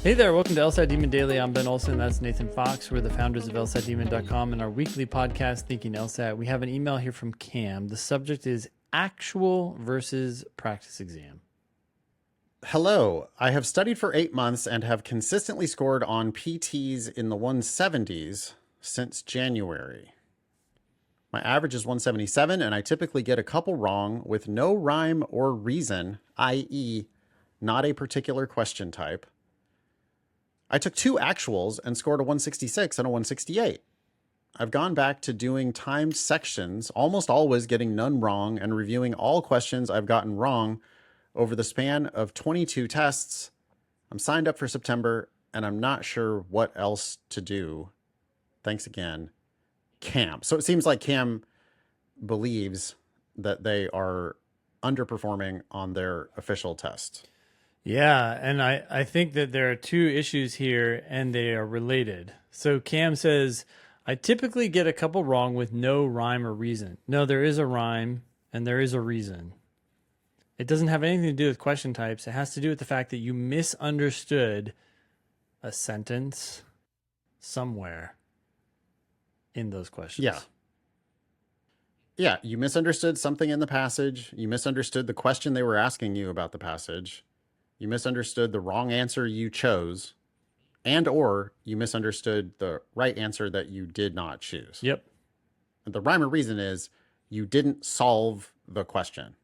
Hey there, welcome to LSAT Demon Daily. I'm Ben Olson, that's Nathan Fox. We're the founders of LSATdemon.com and our weekly podcast, Thinking LSAT. We have an email here from Cam. The subject is actual versus practice exam. Hello, I have studied for 8 months and have consistently scored on PTs in the 170s since January. My average is 177 and I typically get a couple wrong with no rhyme or reason, i.e. not a particular question type. I took 2 actuals and scored a 166 and a 168. I've gone back to doing timed sections, almost always getting none wrong, and reviewing all questions I've gotten wrong over the span of 22 tests. I'm signed up for September, and I'm not sure what else to do. Thanks again, Cam. So it seems like Cam believes that they are underperforming on their official test. Yeah, and I think that there are 2 issues here, and they are related. So Cam says, I typically get a couple wrong with no rhyme or reason. No, there is a rhyme, and there is a reason. It doesn't have anything to do with question types. It has to do with the fact that you misunderstood a sentence somewhere in those questions. Yeah, you misunderstood something in the passage. You misunderstood the question they were asking you about the passage. You misunderstood the wrong answer you chose, and or you misunderstood the right answer that you did not choose. Yep. And the rhyme or reason is you didn't solve the question.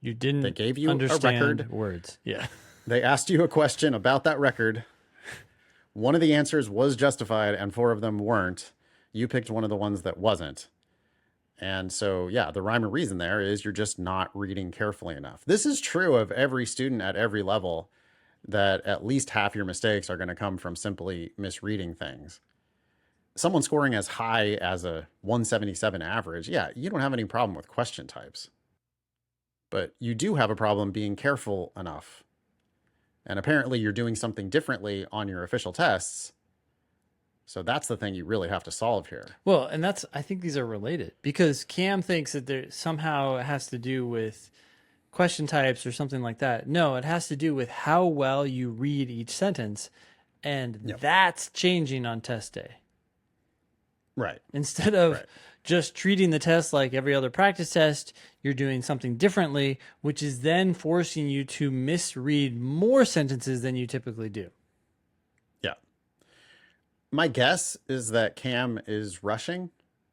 You didn't They gave you understand a record. words. Yeah. They asked you a question about that record. One of the answers was justified and 4 of them weren't. You picked one of the ones that wasn't. And so, yeah, the rhyme or reason there is you're just not reading carefully enough. This is true of every student at every level, that at least half your mistakes are going to come from simply misreading things. Someone scoring as high as a 177 average, yeah, you don't have any problem with question types. But you do have a problem being careful enough. And apparently you're doing something differently on your official tests. So that's the thing you really have to solve here. Well, and I think these are related because Cam thinks that there somehow it has to do with question types or something like that. No, it has to do with how well you read each sentence. And that's changing on test day. Right. Instead of just treating the test like every other practice test, you're doing something differently, which is then forcing you to misread more sentences than you typically do. My guess is that Cam is rushing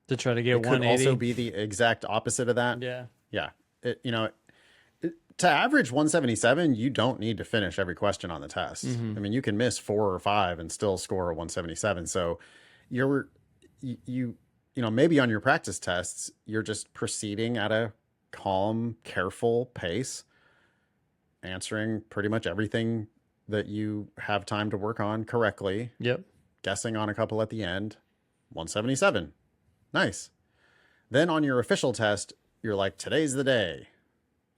to try to get 180. Could also be the exact opposite of that. Yeah. To average 177, you don't need to finish every question on the test. I mean, you can miss 4 or 5 and still score a 177. So you maybe on your practice tests, you're just proceeding at a calm, careful pace, answering pretty much everything that you have time to work on correctly. Yep. Guessing on a couple at the end, 177. Nice. Then on your official test, you're like, today's the day.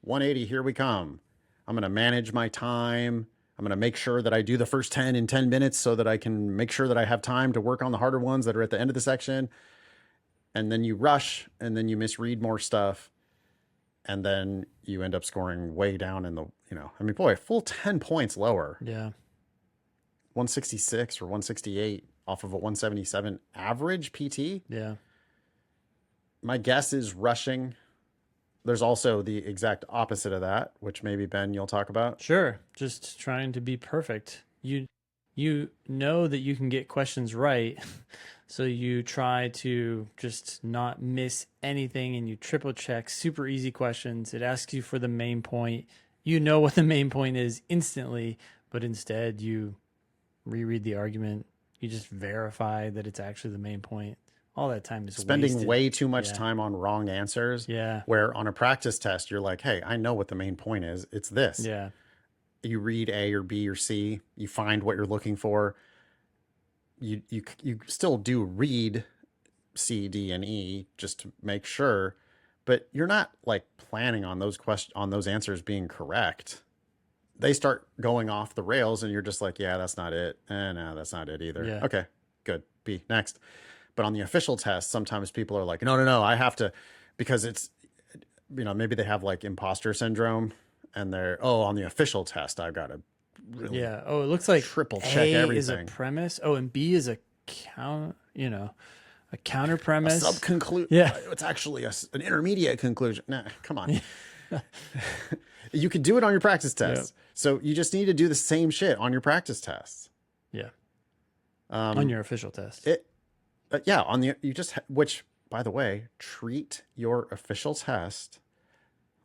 180, here we come. I'm going to manage my time. I'm going to make sure that I do the first 10 in 10 minutes so that I can make sure that I have time to work on the harder ones that are at the end of the section. And then you rush and then you misread more stuff. And then you end up scoring way down in the, full 10 points lower. Yeah. 166 or 168 off of a 177 average PT. Yeah. My guess is rushing. There's also the exact opposite of that, which maybe, Ben, you'll talk about. Sure. Just trying to be perfect. You know that you can get questions right, so you try to just not miss anything, and you triple check super easy questions. It asks you for the main point. You know what the main point is instantly, but instead you reread the argument. You just verify that it's actually the main point. All that time is spending wasted. Way too much time on wrong answers. Yeah. Where on a practice test, you're like, hey, I know what the main point is. It's this. Yeah. You read A or B or C. You find what you're looking for. You still do read C, D, and E just to make sure, but you're not like planning on those answers being correct. They start going off the rails and you're just like, yeah, that's not it. No, that's not it either. Yeah. Okay, good. B, next. But on the official test, sometimes people are like, no, I have to, because it's, maybe they have like imposter syndrome and they're, on the official test, I've got to really Yeah. Oh, it looks like triple check A is a everything. premise. Oh, and B is a a counter A premise. sub-conclusion. Yeah. It's actually an intermediate conclusion. Nah, come on. You can do it on your practice Yeah. tests. So you just need to do the same shit on your practice tests. Yeah. On Um, your official test. it, yeah, on the, you just, which by the way, treat your official test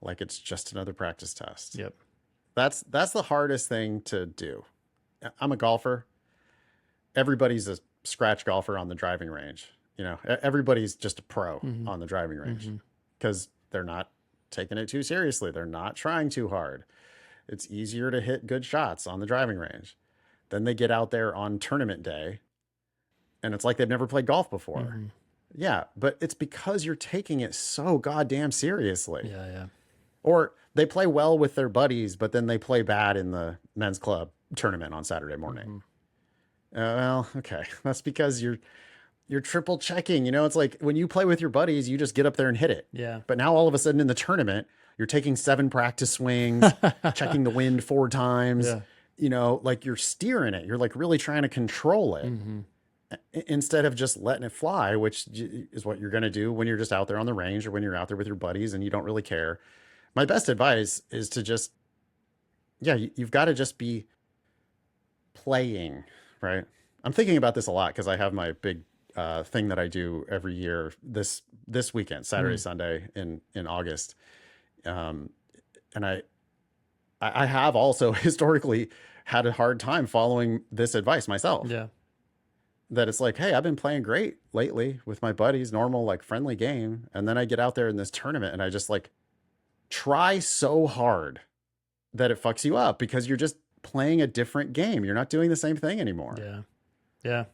like it's just another practice test. Yep. That's the hardest thing to do. I'm a golfer. Everybody's a scratch golfer on the driving range. You know, everybody's just a pro Mm-hmm. on the driving range Mm-hmm. because they're not taking it too seriously. They're not trying too hard. It's easier to hit good shots on the driving range. Then they get out there on tournament day and it's like they've never played golf before. Mm-hmm. Yeah, but it's because you're taking it so goddamn seriously. Yeah. Yeah. Or they play well with their buddies, but then they play bad in the men's club tournament on Saturday morning. Mm-hmm. Well, okay. That's because you're triple checking. You know, it's like when you play with your buddies, you just get up there and hit it. Yeah. But now all of a sudden in the tournament, you're taking 7 practice swings, checking the wind 4 times. Yeah. You know, like you're steering it. You're like really trying to control it Mm-hmm. instead of just letting it fly, which is what you're going to do when you're just out there on the range or when you're out there with your buddies and you don't really care. My best advice is to just, yeah, you've got to just be playing, right? I'm thinking about this a lot because I have my big thing that I do every year this weekend, Saturday, Sunday in August. And I have also historically had a hard time following this advice myself. Yeah. That it's like, hey, I've been playing great lately with my buddies, normal, like friendly game. And then I get out there in this tournament and I just like try so hard that it fucks you up because you're just playing a different game. You're not doing the same thing anymore. Yeah. Yeah.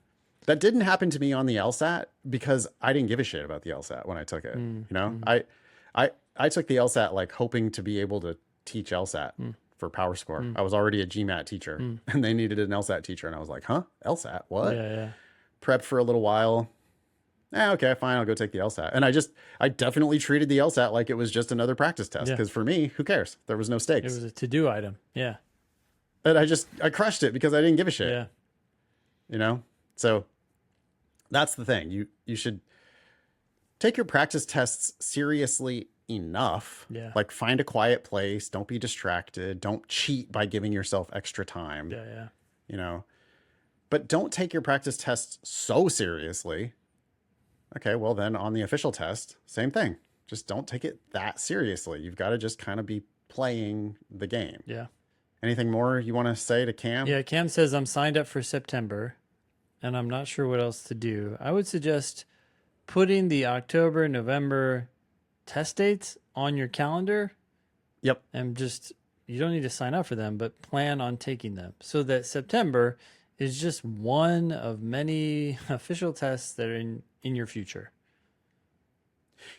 That didn't happen to me on the LSAT because I didn't give a shit about the LSAT when I took it. You know, I took the LSAT like hoping to be able to teach LSAT for Power Score. I was already a GMAT teacher and they needed an LSAT teacher. And I was like, huh? LSAT? What? Yeah. Yeah. Prepped for a little while. Okay, fine. I'll go take the LSAT. And I definitely treated the LSAT like it was just another practice test. Because for me, who cares? There was no It stakes. was a to-do item. Yeah. And I crushed it because I didn't give a shit. Yeah. You know? So that's the thing. You should take your practice tests seriously enough. Yeah. Like find a quiet place. Don't be distracted. Don't cheat by giving yourself extra time. Yeah. Yeah. You know? But don't take your practice tests so seriously. Okay, well then on the official test, same thing. Just don't take it that seriously. You've got to just kind of be playing the game. Yeah. Anything more you want to say to Cam? Yeah. Cam says I'm signed up for September and I'm not sure what else to do. I would suggest putting the October, November test dates on your calendar. Yep. And just, you don't need to sign up for them, but plan on taking them so that September is just one of many official tests that are in your future.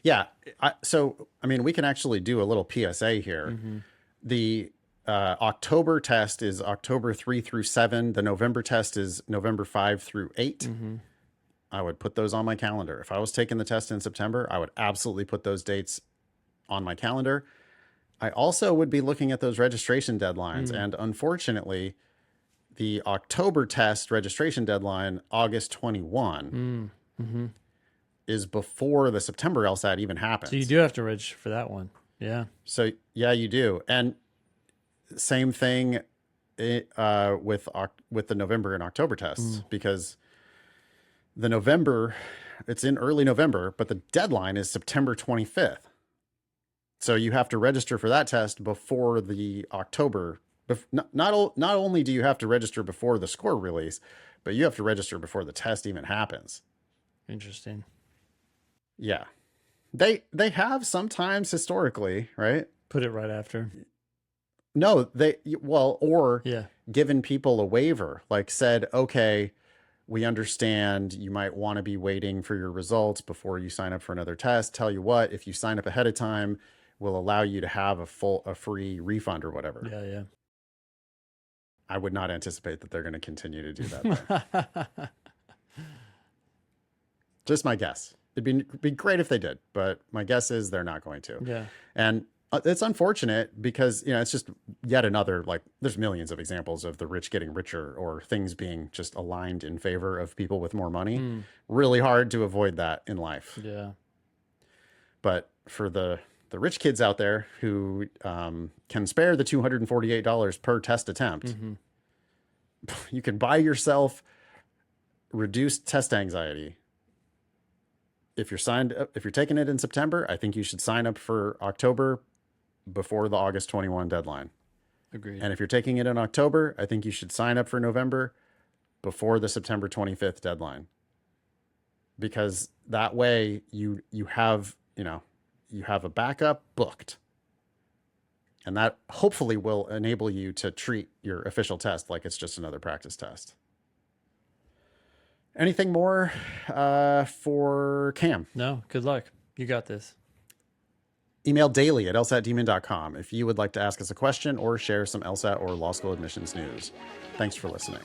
Yeah. So, I mean, we can actually do a little PSA here. The October test is October 3 through 7. The November test is November 5 through 8. I would put those on my calendar. If I was taking the test in September, I would absolutely put those dates on my calendar. I also would be looking at those registration deadlines. And unfortunately, the October test registration deadline, August 21, is before the September LSAT even happens. So you do have to register for that one. Yeah. So yeah, you do. And same thing with the November and October tests because the November, it's in early November, but the deadline is September 25th. So you have to register for that test before the October. Not only do you have to register before the score release, but you have to register before the test even happens. Interesting. Yeah. They have sometimes historically, right? Put it right after. No, or Yeah. given people a waiver, like said, okay, we understand you might want to be waiting for your results before you sign up for another test. Tell you what, if you sign up ahead of time, we'll allow you to have a free refund or whatever. Yeah. Yeah. I would not anticipate that they're going to continue to do that. Just my guess. It'd be great if they did, but my guess is they're not going to. Yeah. And It's unfortunate because, it's just yet another, like, there's millions of examples of the rich getting richer or things being just aligned in favor of people with more money. Really hard to avoid that in life. Yeah. But for the rich kids out there who can spare the $248 per test attempt, you can buy yourself reduced test anxiety. If you're taking it in September, I think you should sign up for October before the August 21 deadline. Agreed. And if you're taking it in October, I think you should sign up for November before the September 25th deadline. Because that way you have, you have a backup booked. And that hopefully will enable you to treat your official test like it's just another practice test. Anything more for Cam? No, good luck. You got this. Email daily@lsatdemon.com if you would like to ask us a question or share some LSAT or law school admissions news. Thanks for listening.